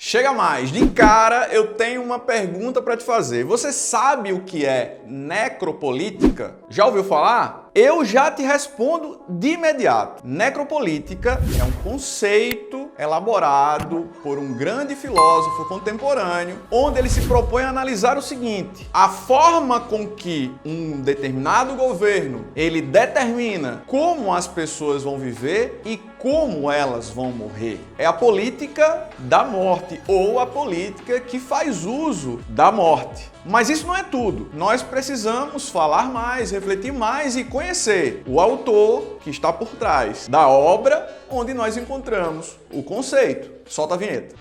Chega mais, de cara eu tenho uma pergunta para te fazer. Você sabe o que é necropolítica? Já ouviu falar? Eu já te respondo de imediato. Necropolítica é um conceito elaborado por um grande filósofo contemporâneo, onde ele se propõe a analisar o seguinte: a forma com que um determinado governo ele determina como as pessoas vão viver e como elas vão morrer. É a política da morte ou a política que faz uso da morte. Mas isso não é tudo. Nós precisamos falar mais, refletir mais e conhecer o autor que está por trás da obra onde nós encontramos o conceito. Solta a vinheta.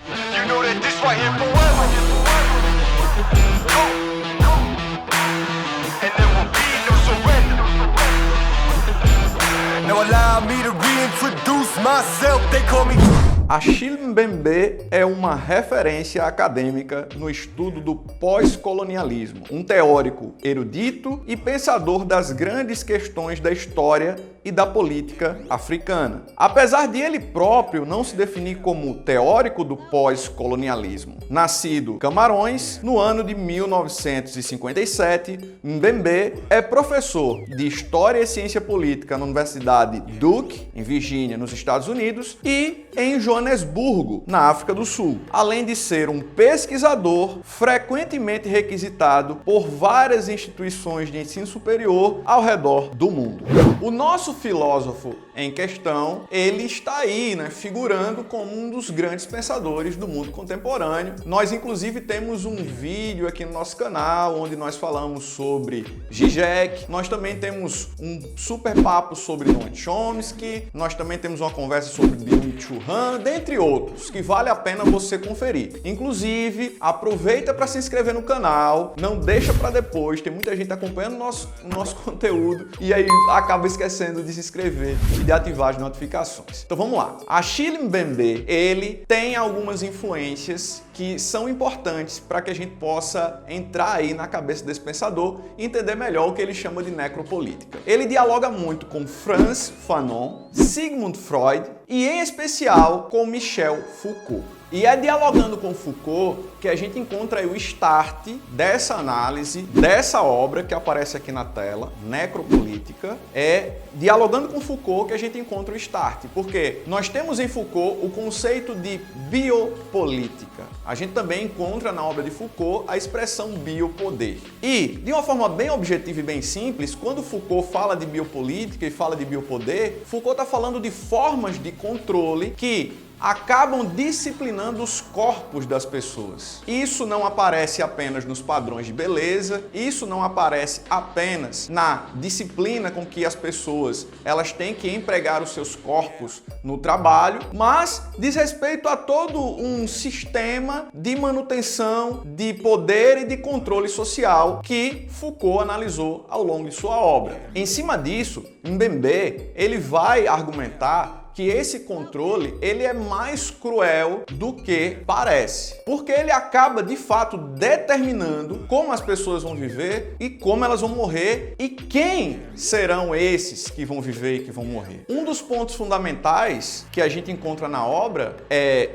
Achille Mbembe é uma referência acadêmica no estudo do pós-colonialismo, um teórico erudito e pensador das grandes questões da história e da política africana. Apesar de ele próprio não se definir como teórico do pós-colonialismo, nascido em Camarões no ano de 1957, Mbembe é professor de História e Ciência Política na Universidade Duke, em Virgínia, nos Estados Unidos, e em Joanesburgo, na África do Sul, além de ser um pesquisador frequentemente requisitado por várias instituições de ensino superior ao redor do mundo. O nosso filósofo em questão, ele está aí, figurando como um dos grandes pensadores do mundo contemporâneo. Nós, inclusive, temos um vídeo aqui no nosso canal onde nós falamos sobre Zizek. Nós também temos um super papo sobre Noam Chomsky. Nós também temos uma conversa sobre Byung-Chul Han, dentre outros, que vale a pena você conferir. Inclusive, aproveita para se inscrever no canal, não deixa para depois. Tem muita gente acompanhando o nosso conteúdo e aí acaba esquecendo de se inscrever e de ativar as notificações. Então vamos lá. Achille Mbembe, ele tem algumas influências que são importantes para que a gente possa entrar aí na cabeça desse pensador e entender melhor o que ele chama de necropolítica. Ele dialoga muito com Frantz Fanon, Sigmund Freud e, em especial, com Michel Foucault. E é dialogando com Foucault que a gente encontra aí o start dessa análise, dessa obra que aparece aqui na tela, Necropolítica. É dialogando com Foucault que a gente encontra o start, porque nós temos em Foucault o conceito de biopolítica. A gente também encontra na obra de Foucault a expressão biopoder. E, de uma forma bem objetiva e bem simples, quando Foucault fala de biopolítica e fala de biopoder, Foucault está falando de formas de controle que acabam disciplinando os corpos das pessoas. Isso não aparece apenas nos padrões de beleza, isso não aparece apenas na disciplina com que as pessoas elas têm que empregar os seus corpos no trabalho, mas diz respeito a todo um sistema de manutenção de poder e de controle social que Foucault analisou ao longo de sua obra. Em cima disso, Mbembe ele vai argumentar que esse controle ele é mais cruel do que parece, porque ele acaba de fato determinando como as pessoas vão viver e como elas vão morrer e quem serão esses que vão viver e que vão morrer. Um dos pontos fundamentais que a gente encontra na obra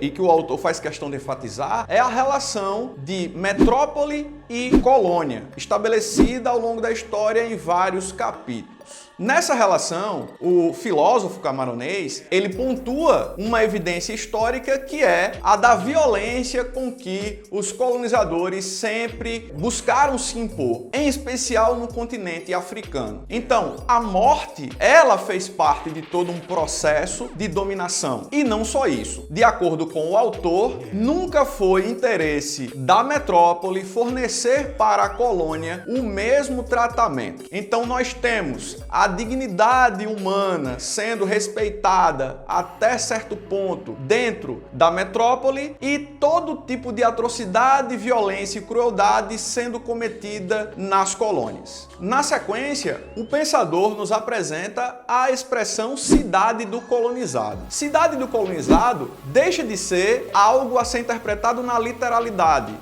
e que o autor faz questão de enfatizar é a relação de metrópole e colônia, estabelecida ao longo da história em vários capítulos. Nessa relação, o filósofo camaronês, ele pontua uma evidência histórica que é a da violência com que os colonizadores sempre buscaram se impor, em especial no continente africano. Então, a morte, ela fez parte de todo um processo de dominação. E não só isso. De acordo com o autor, nunca foi interesse da metrópole fornecer para a colônia o mesmo tratamento. Então, nós temos a dignidade humana sendo respeitada até certo ponto dentro da metrópole e todo tipo de atrocidade, violência e crueldade sendo cometida nas colônias. Na sequência, o pensador nos apresenta a expressão cidade do colonizado. Cidade do colonizado deixa de ser algo a ser interpretado na literalidade,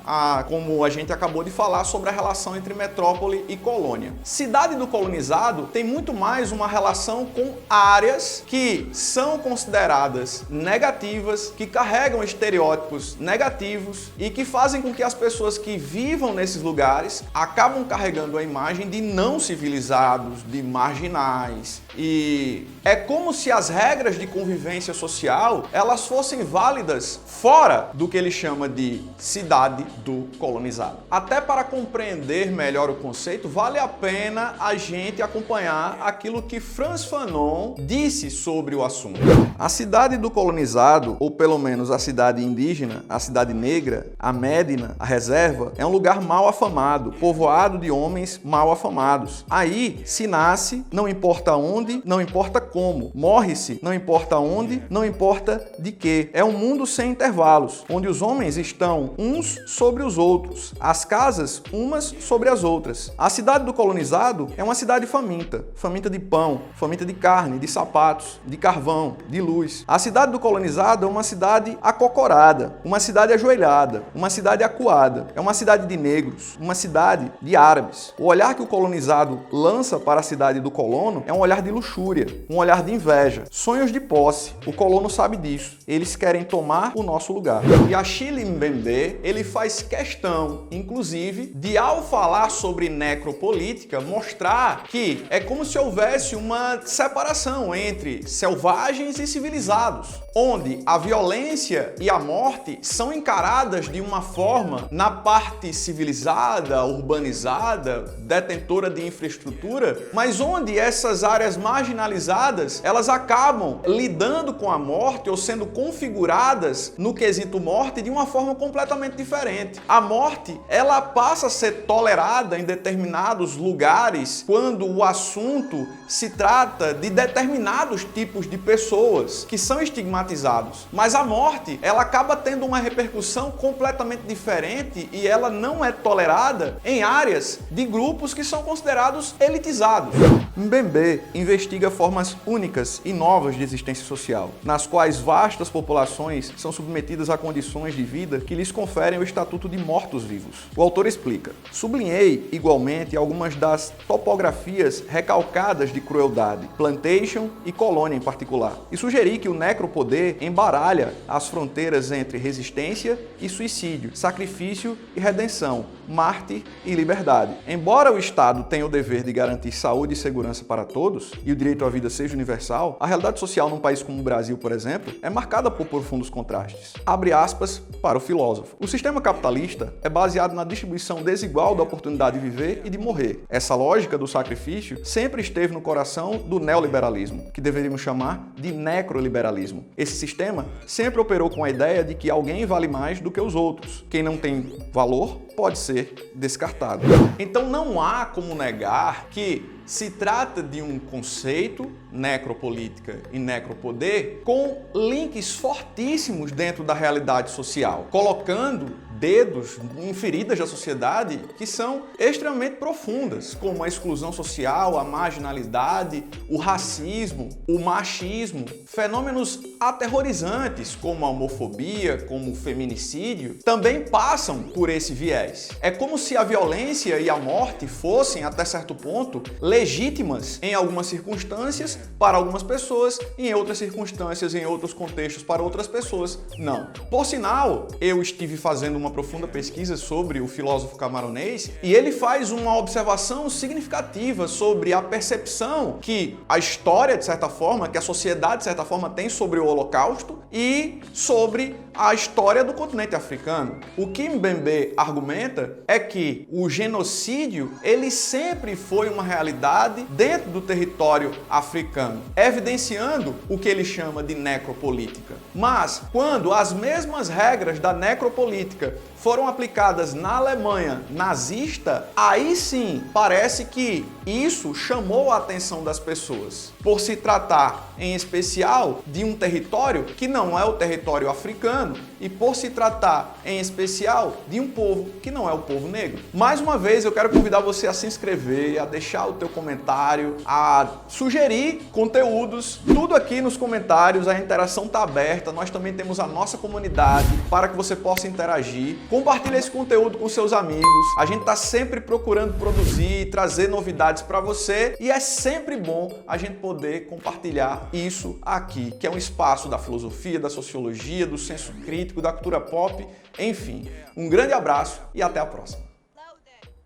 como a gente acabou de falar sobre a relação entre metrópole e colônia. Cidade do colonizado tem muito mais uma relação com áreas que são consideradas negativas, que carregam estereótipos negativos e que fazem com que as pessoas que vivam nesses lugares acabam carregando a imagem de não civilizados, de marginais. E é como se as regras de convivência social elas fossem válidas fora do que ele chama de cidade do colonizado. Até para compreender melhor o conceito, vale a pena a gente acompanhar aquilo que Frantz Fanon disse sobre o assunto. A cidade do colonizado, ou pelo menos a cidade indígena, a cidade negra, a Médina, a reserva, é um lugar mal afamado, povoado de homens mal afamados. Aí se nasce, não importa onde, não importa como. Morre-se, não importa onde, não importa de quê. É um mundo sem intervalos, onde os homens estão uns sobre os outros, as casas umas sobre as outras. A cidade do colonizado é uma cidade faminta, faminta de pão, faminta de carne, de sapatos, de carvão, de luz. A cidade do colonizado é uma cidade acocorada, uma cidade ajoelhada, uma cidade acuada. É uma cidade de negros, uma cidade de árabes. O olhar que o colonizado lança para a cidade do colono é um olhar de luxúria, um olhar de inveja, sonhos de posse. O colono sabe disso. Eles querem tomar o nosso lugar. E Achille Mbembe, ele faz questão, inclusive, de ao falar sobre necropolítica, mostrar que é como se houvesse uma separação entre selvagens e civilizados, onde a violência e a morte são encaradas de uma forma na parte civilizada, urbanizada, detentora de infraestrutura, mas onde essas áreas marginalizadas, elas acabam lidando com a morte ou sendo configuradas no quesito morte de uma forma completamente diferente. A morte, ela passa a ser tolerada em determinados lugares quando o assunto se trata de determinados tipos de pessoas que são estigmatizados. Mas a morte, ela acaba tendo uma repercussão completamente diferente e ela não é tolerada em áreas de grupos que são considerados elitizados. Mbembe investiga formas únicas e novas de existência social, nas quais vastas populações são submetidas a condições de vida que lhes conferem o estatuto de mortos-vivos. O autor explica: sublinhei igualmente algumas das topografias recalcadas de crueldade, plantation e colônia em particular, e sugeri que o necropoder embaralha as fronteiras entre resistência e suicídio, sacrifício e redenção, mártir e liberdade. Embora o Estado tenha o dever de garantir saúde e segurança para todos, e o direito à vida seja universal, a realidade social num país como o Brasil, por exemplo, é marcada por profundos contrastes. Abre aspas para o filósofo. O sistema capitalista é baseado na distribuição desigual da oportunidade de viver e de morrer. Essa lógica do sacrifício sempre esteve no coração do neoliberalismo, que deveríamos chamar de necroliberalismo. Esse sistema sempre operou com a ideia de que alguém vale mais do que os outros. Quem não tem valor pode ser descartado. Então não há como negar que se trata de um conceito, necropolítica e necropoder, com links fortíssimos dentro da realidade social, colocando dedos em feridas da sociedade que são extremamente profundas, como a exclusão social, a marginalidade, o racismo, o machismo, fenômenos aterrorizantes como a homofobia, como o feminicídio, também passam por esse viés. É como se a violência e a morte fossem, até certo ponto, legítimas em algumas circunstâncias para algumas pessoas e em outras circunstâncias, em outros contextos para outras pessoas, não. Por sinal, eu estive fazendo uma profunda pesquisa sobre o filósofo camaronês e ele faz uma observação significativa sobre a percepção que a história, de certa forma, que a sociedade, de certa forma, tem sobre o Holocausto e sobre a história do continente africano. O que Mbembe argumenta é que o genocídio, ele sempre foi uma realidade dentro do território africano, evidenciando o que ele chama de necropolítica. Mas, quando as mesmas regras da necropolítica foram aplicadas na Alemanha nazista, aí sim parece que isso chamou a atenção das pessoas, por se tratar, em especial, de um território que não é o território africano, americano e por se tratar, em especial, de um povo que não é o povo negro. Mais uma vez, eu quero convidar você a se inscrever, a deixar o teu comentário, a sugerir conteúdos, tudo aqui nos comentários, a interação está aberta, nós também temos a nossa comunidade para que você possa interagir. Compartilhe esse conteúdo com seus amigos, a gente está sempre procurando produzir, trazer novidades para você e é sempre bom a gente poder compartilhar isso aqui, que é um espaço da filosofia, da sociologia, do senso crítico, da cultura pop, enfim. Um grande abraço e até a próxima.